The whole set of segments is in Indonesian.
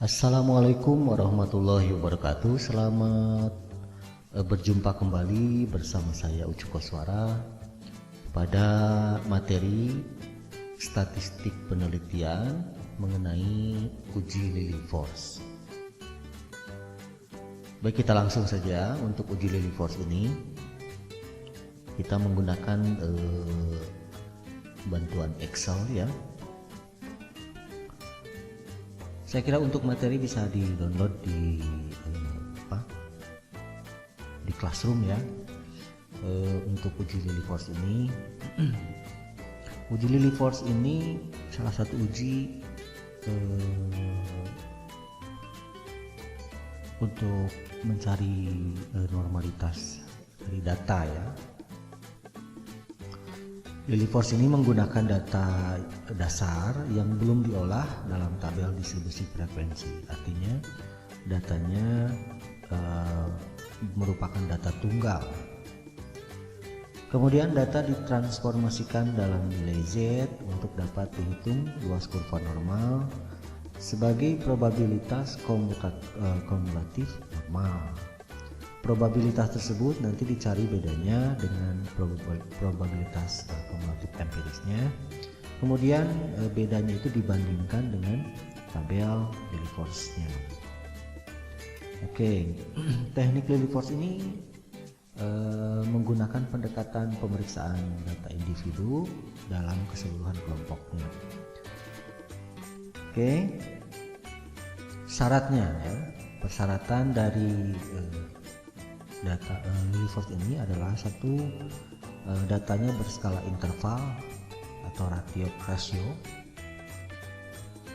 Assalamualaikum warahmatullahi wabarakatuh. Selamat berjumpa kembali bersama saya Ucu Koswara pada materi statistik penelitian mengenai uji Lily-Force. Baik, kita langsung saja. Untuk uji Lily-Force ini kita menggunakan bantuan Excel ya. Saya kira untuk materi bisa di-download di Classroom ya. Untuk uji Lily-Force ini, uji Lily-Force ini salah satu uji untuk mencari normalitas dari data ya. Lily-Force ini menggunakan data dasar yang belum diolah dalam tabel distribusi frekuensi. Artinya datanya merupakan data tunggal. Kemudian data ditransformasikan dalam nilai Z untuk dapat dihitung luas kurva normal sebagai probabilitas kumulatif normal. Probabilitas tersebut nanti dicari bedanya dengan probabilitas kumulatif empirisnya. Kemudian bedanya itu dibandingkan dengan tabel Lily-Force-nya. Oke, teknik Lily-Force ini menggunakan pendekatan pemeriksaan data individu dalam keseluruhan kelompoknya. Oke, syaratnya ya, persyaratan dari data Lily-Force ini adalah satu, datanya berskala interval atau rasio.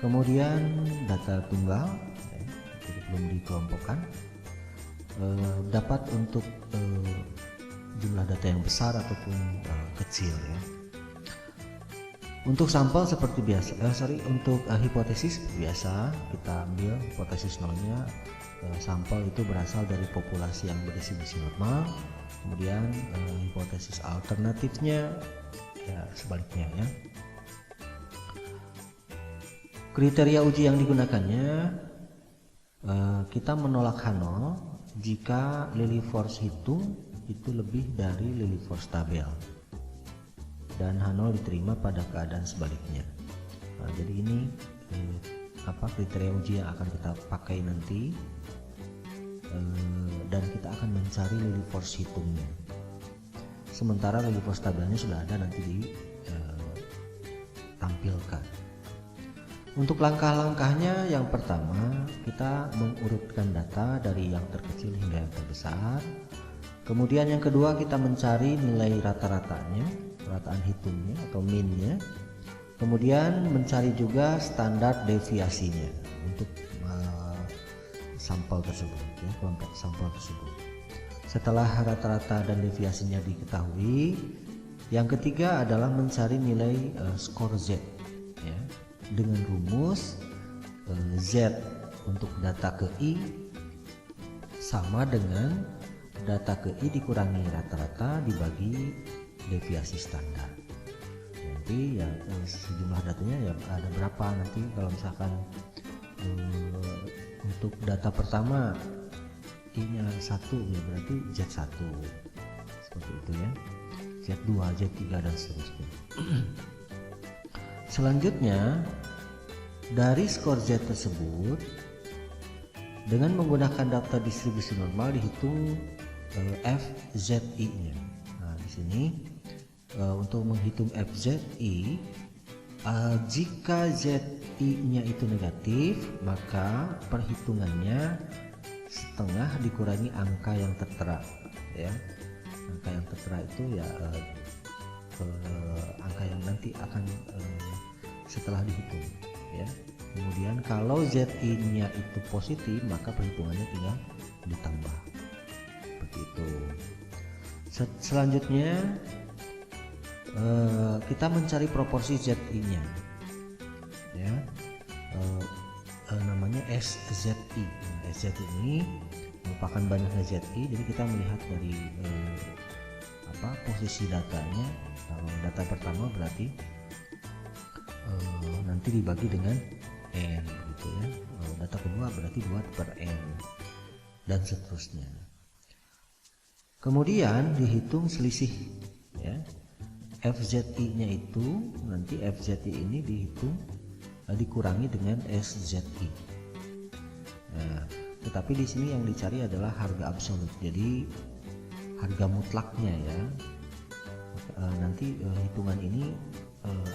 Kemudian data tunggal ya, jadi belum dikelompokkan, dapat untuk jumlah data yang besar ataupun kecil ya. Untuk sampel seperti biasa, untuk hipotesis biasa kita ambil hipotesis nolnya. Sampel itu berasal dari populasi yang berdistribusi normal. Kemudian hipotesis alternatifnya ya sebaliknya ya. Kriteria uji yang digunakannya, kita menolak H0 jika Lily-Force hitung itu lebih dari Lily-Force tabel, dan H0 diterima pada keadaan sebaliknya. Nah, jadi ini kriteria uji yang akan kita pakai nanti, dan kita akan mencari Lily-Force hitungnya. Sementara Lily-Force tabelnya sudah ada, nanti ditampilkan. Untuk langkah-langkahnya, yang pertama kita mengurutkan data dari yang terkecil hingga yang terbesar. Kemudian yang kedua kita mencari nilai rata-ratanya, rataan hitungnya atau minnya. Kemudian mencari juga standar deviasinya untuk sampel tersebut ya, kelompok sampel tersebut. Setelah rata-rata dan deviasinya diketahui, yang ketiga adalah mencari nilai skor Z ya, dengan rumus Z untuk data ke I sama dengan data ke I dikurangi rata-rata dibagi deviasi standar. Nanti ya sejumlah datanya ya ada berapa nanti. Kalau misalkan untuk data pertama I-nya 1 ya berarti Z1 seperti itu ya, Z2, Z3 dan seterusnya. Selanjutnya dari skor Z tersebut dengan menggunakan data distribusi normal dihitung FZI-nya. Nah, di sini untuk menghitung FZI, jika ZI-nya itu negatif, maka perhitungannya setengah dikurangi angka yang tertera ya. Angka yang tertera itu ya angka yang nanti akan setelah dihitung ya. Kemudian kalau ZI-nya itu positif, maka perhitungannya tinggal ditambah seperti itu. Selanjutnya kita mencari proporsi ZI-nya ya, namanya SZI. SZI ini merupakan banyaknya ZI, jadi kita melihat dari posisi datanya. Kalau data pertama berarti nanti dibagi dengan N gitu ya. Data kedua alfa berarti 2/n dan seterusnya. Kemudian dihitung selisih ya. FZI nya itu nanti FZI ini dihitung dikurangi dengan SZI. Nah, tetapi di sini yang dicari adalah harga absolut. Jadi harga mutlaknya ya. Nanti hitungan ini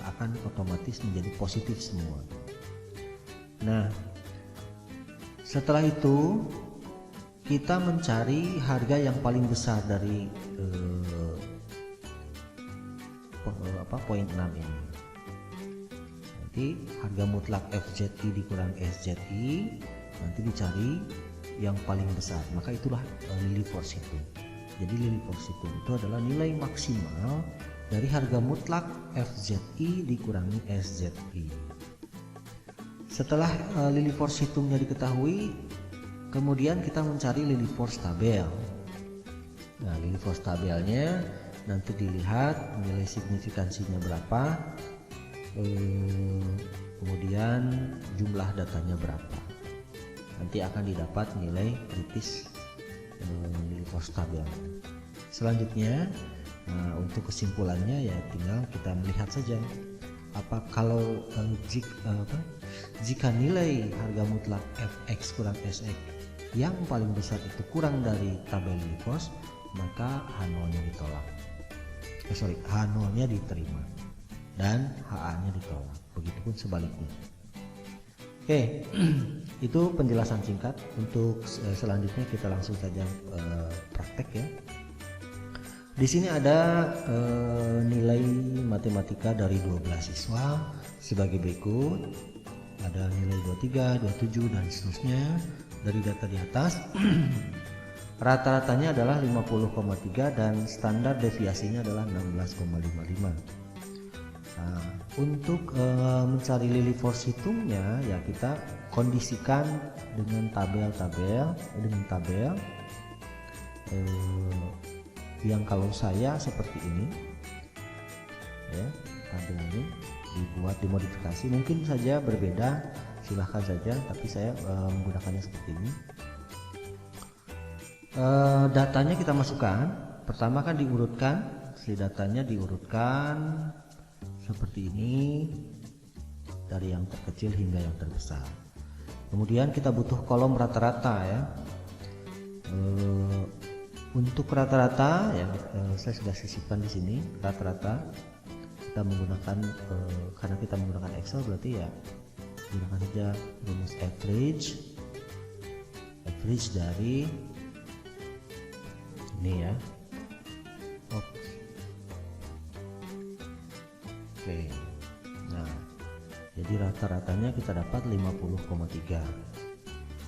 akan otomatis menjadi positif semua. Nah, setelah itu kita mencari harga yang paling besar dari poin 6 ini. Nanti harga mutlak FZI dikurang SZI, nanti dicari yang paling besar. Maka itulah Lillie force hitung. Jadi Lillie force hitung itu adalah nilai maksimal dari harga mutlak FZI dikurangi SZI. Setelah Lillie force hitungnya diketahui, kemudian kita mencari Lillie force tabel. Nah, Lillie force tabelnya nanti dilihat nilai signifikansinya berapa, kemudian jumlah datanya berapa. Nanti akan didapat nilai kritis Lillie force tabel. Selanjutnya, untuk kesimpulannya ya tinggal kita melihat saja kalau jika nilai harga mutlak Fx kurang Sx yang paling besar itu kurang dari tabel Lillie force, maka H0-nya ditolak. H0-nya diterima dan HA-nya ditolak. Begitupun sebaliknya. Oke, itu penjelasan singkat. Untuk selanjutnya kita langsung saja praktek ya. Di sini ada nilai matematika dari 12 siswa sebagai berikut. Ada nilai 23, 27 dan seterusnya dari data di atas. Rata-ratanya adalah 50,3 dan standar deviasinya adalah 16,55. Nah, untuk mencari Lillie force hitungnya ya kita kondisikan dengan tabel yang kalau saya seperti ini ya, tabel ini dibuat dimodifikasi, mungkin saja berbeda, silahkan saja, tapi saya menggunakannya seperti ini. Datanya kita masukkan, pertama kan diurutkan, datanya diurutkan seperti ini dari yang terkecil hingga yang terbesar. Kemudian kita butuh kolom rata-rata ya. Untuk rata-rata ya saya sudah sisipkan di sini rata-rata. Kita menggunakan karena kita menggunakan Excel berarti ya gunakan saja rumus average dari ini ya. Oke. Nah, jadi rata-ratanya kita dapat 50,3.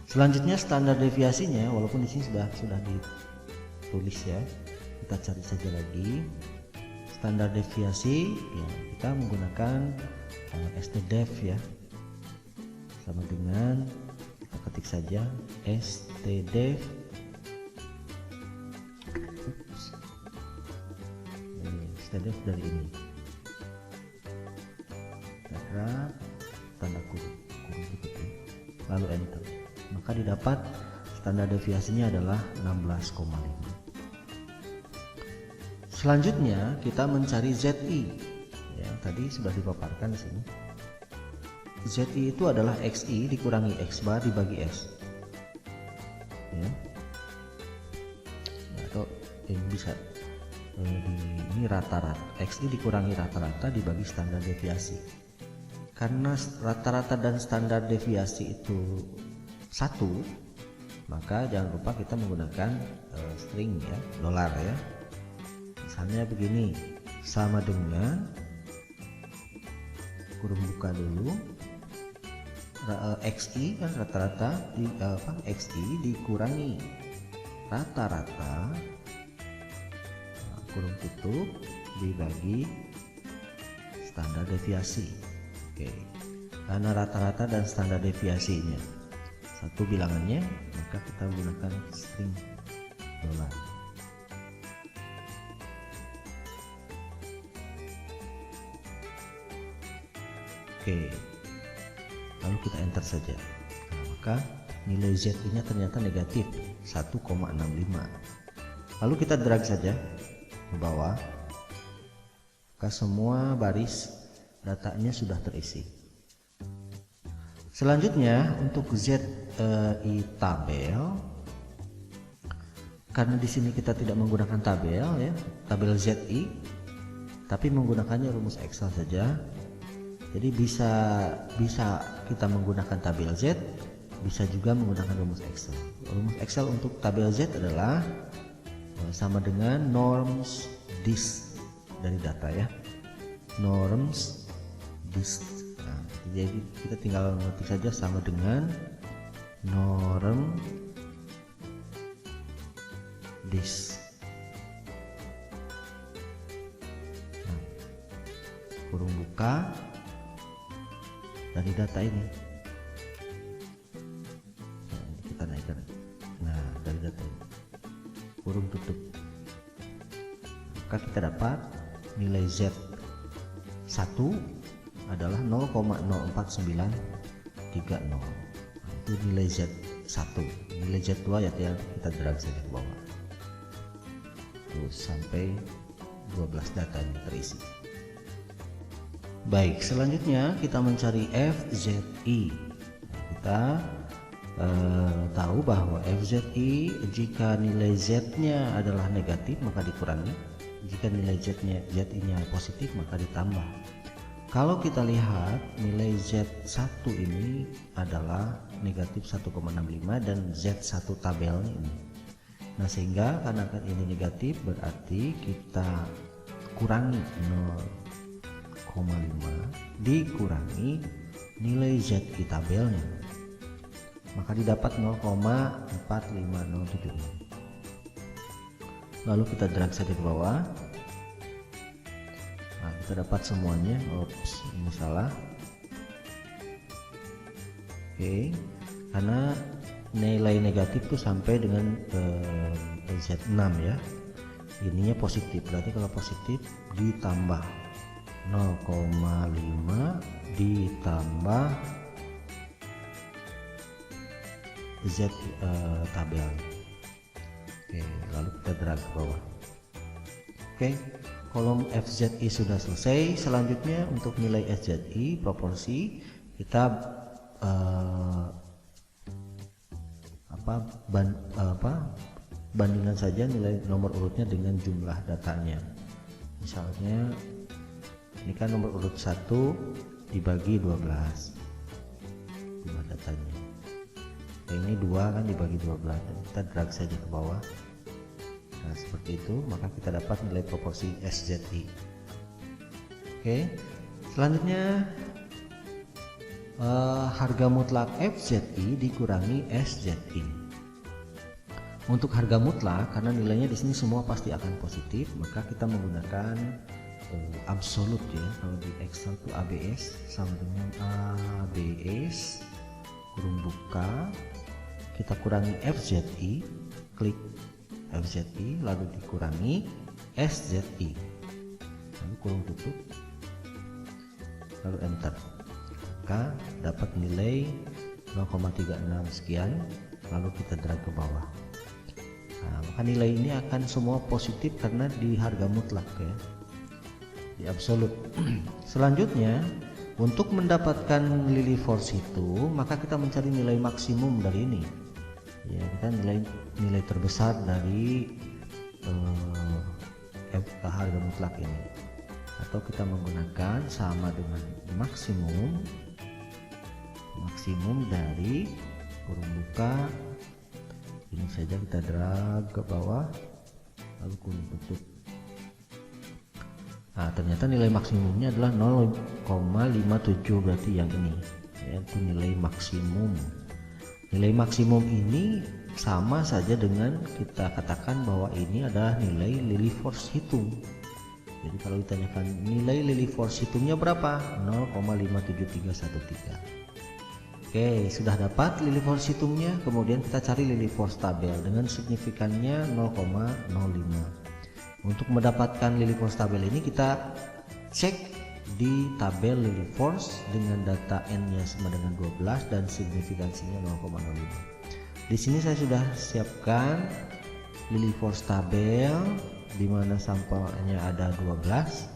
Selanjutnya standar deviasinya, walaupun di sini sudah ditulis ya, kita cari saja lagi standar deviasi ya, kita menggunakan stdef ya, sama dengan kita ketik saja stdef dari ini, tanda kurung gitu, lalu enter, maka didapat standar deviasinya adalah 16,5. Selanjutnya kita mencari ZI ya, tadi sudah dipaparkan di sini. ZI itu adalah XI dikurangi X bar dibagi S ya. Atau ini bisa ini rata-rata, XI dikurangi rata-rata dibagi standar deviasi. Karena rata-rata dan standar deviasi itu satu, maka jangan lupa kita menggunakan string ya, dolar ya. Misalnya begini, sama dengan kurung buka dulu, XI kan rata-rata XI dikurangi rata-rata, kurung tutup dibagi standar deviasi. Oke, karena rata-rata dan standar deviasinya satu bilangannya, maka kita gunakan string dolar. Oke, lalu kita enter saja. Nah, maka nilai ZI-nya ternyata negatif 1,65. Lalu kita drag saja ke bawah, maka semua baris datanya sudah terisi. Selanjutnya untuk ZI tabel, karena di sini kita tidak menggunakan tabel ya, tabel ZI, tapi menggunakannya rumus Excel saja. Jadi bisa kita menggunakan tabel Z, bisa juga menggunakan rumus Excel. Rumus Excel untuk tabel Z adalah sama dengan norms dist dari data ya, norms dist. Nah, jadi kita tinggal ngetik saja sama dengan norm dist. Nah, kurung buka dari data ini. Nah, kita naikkan. Nah, dari data ini kurung tutup, maka kita dapat nilai Z1 adalah 0,04930. Itu nilai Z1. Nilai Z2 ya kita drag saja ke bawah terus sampai 12 data ini terisi. Baik, selanjutnya kita mencari FZI. Kita tahu bahwa FZI jika nilai Z-nya adalah negatif maka dikurangi, jika nilai ZI-nya positif maka ditambah. Kalau kita lihat nilai Z1 ini adalah negatif 1,65 dan Z1 tabelnya ini. Nah, sehingga karena ini negatif berarti kita kurangi 0,5 dikurangi nilai ZI tabelnya, maka didapat 0,45076. Lalu kita drag saja ke bawah. Nah, kita dapat semuanya. Oops, ini salah. Oke, karena nilai negatif tuh sampai dengan Z6 ya. Ininya positif, berarti kalau positif ditambah 0,5 ditambah Z tabel. Oke, lalu kita drag ke bawah. Oke, kolom FZI sudah selesai. Selanjutnya untuk nilai SZI proporsi kita bandingkan saja nilai nomor urutnya dengan jumlah datanya. Misalnya ini kan nomor urut 1 dibagi 12 jumlah datanya. Ini 2 kan dibagi 12, kita drag saja ke bawah. Nah, seperti itu, maka kita dapat nilai proporsi SZI. Oke, selanjutnya harga mutlak FZI dikurangi SZI. Untuk harga mutlak, karena nilainya di sini semua pasti akan positif, maka kita menggunakan absolut ya. Kalau di Excel itu ABS sama dengan ABS kurung buka, kita kurangi FZI, klik FZI lalu dikurangi SZI, lalu kurung tutup, lalu enter, maka dapat nilai 0,36 sekian. Lalu kita drag ke bawah. Nah, maka nilai ini akan semua positif karena di harga mutlak ya, di absolut. Selanjutnya untuk mendapatkan Lily Force itu, maka kita mencari nilai maksimum dari ini ya, kita nilai terbesar dari harga mutlak ini, atau kita menggunakan sama dengan maksimum dari kurung buka ini saja, kita drag ke bawah lalu kurung tutup. Nah, ternyata nilai maksimumnya adalah 0,57, berarti yang ini yaitu nilai maksimum. Nilai maksimum ini sama saja dengan kita katakan bahwa ini adalah nilai Lily Force hitung. Jadi kalau ditanyakan nilai Lily Force hitungnya berapa, 0,57313. Oke, sudah dapat Lily Force hitungnya. Kemudian kita cari Lily Force tabel dengan signifikannya 0,05. Untuk mendapatkan Lily Force tabel ini kita cek di tabel Lillie Force dengan data n-nya sama dengan 12 dan signifikansinya 0,05. Di sini saya sudah siapkan Lillie Force tabel di mana sampelnya ada 12,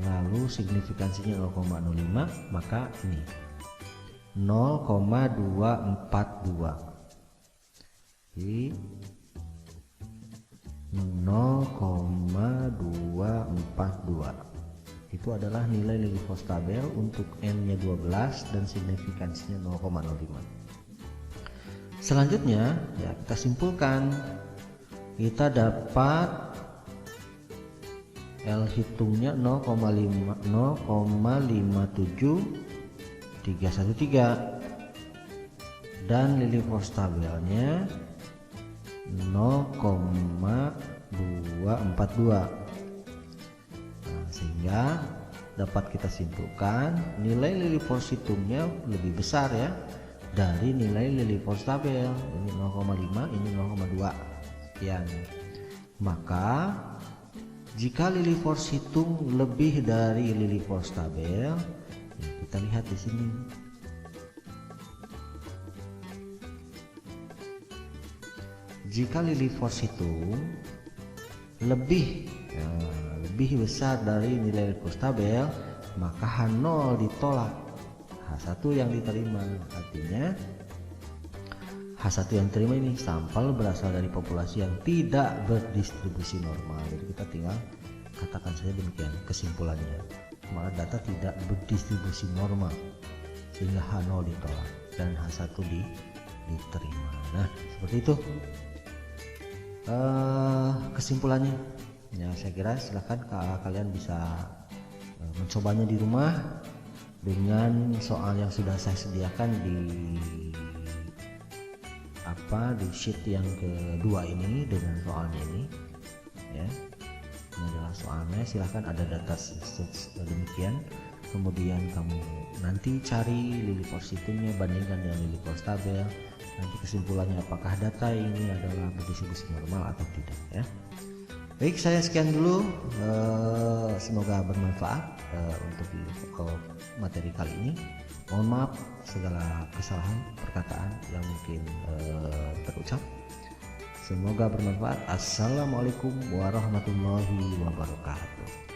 lalu signifikansinya 0,05, maka ini 0,242. Jadi 0,242 itu adalah nilai Lillie Force tabel untuk n-nya 12 dan signifikansinya 0,05. Selanjutnya ya kita simpulkan, kita dapat L hitungnya 0,57313 dan Lillie Force tabelnya 0,242. Sehingga dapat kita simpulkan nilai Lillie Force hitungnya lebih besar ya dari nilai Lillie Force tabel. Ini 0,5, ini 0,2 sekian. Maka jika Lillie Force hitung lebih dari Lillie Force tabel, ya kita lihat di sini. Jika Lillie Force hitung lebih besar dari nilai Lillie Force tabel, maka H0 ditolak, H1 yang diterima. Artinya H1 yang diterima ini sampel berasal dari populasi yang tidak berdistribusi normal. Jadi kita tinggal katakan saja demikian kesimpulannya, maka data tidak berdistribusi normal sehingga H0 ditolak dan H1 diterima. Nah seperti itu kesimpulannya. Ya saya kira silahkan kalian bisa mencobanya di rumah dengan soal yang sudah saya sediakan di sheet yang kedua ini dengan soalnya ini ya. Ini adalah soalnya, silahkan ada data demikian, kemudian kamu nanti cari Lillie Force hitungnya, bandingkan dengan Lillie Force tabel, nanti kesimpulannya apakah data ini adalah berdistribusi normal atau tidak ya. Baik, saya sekian dulu, semoga bermanfaat untuk materi kali ini. Mohon maaf segala kesalahan perkataan yang mungkin terucap. Semoga bermanfaat. Assalamualaikum warahmatullahi wabarakatuh.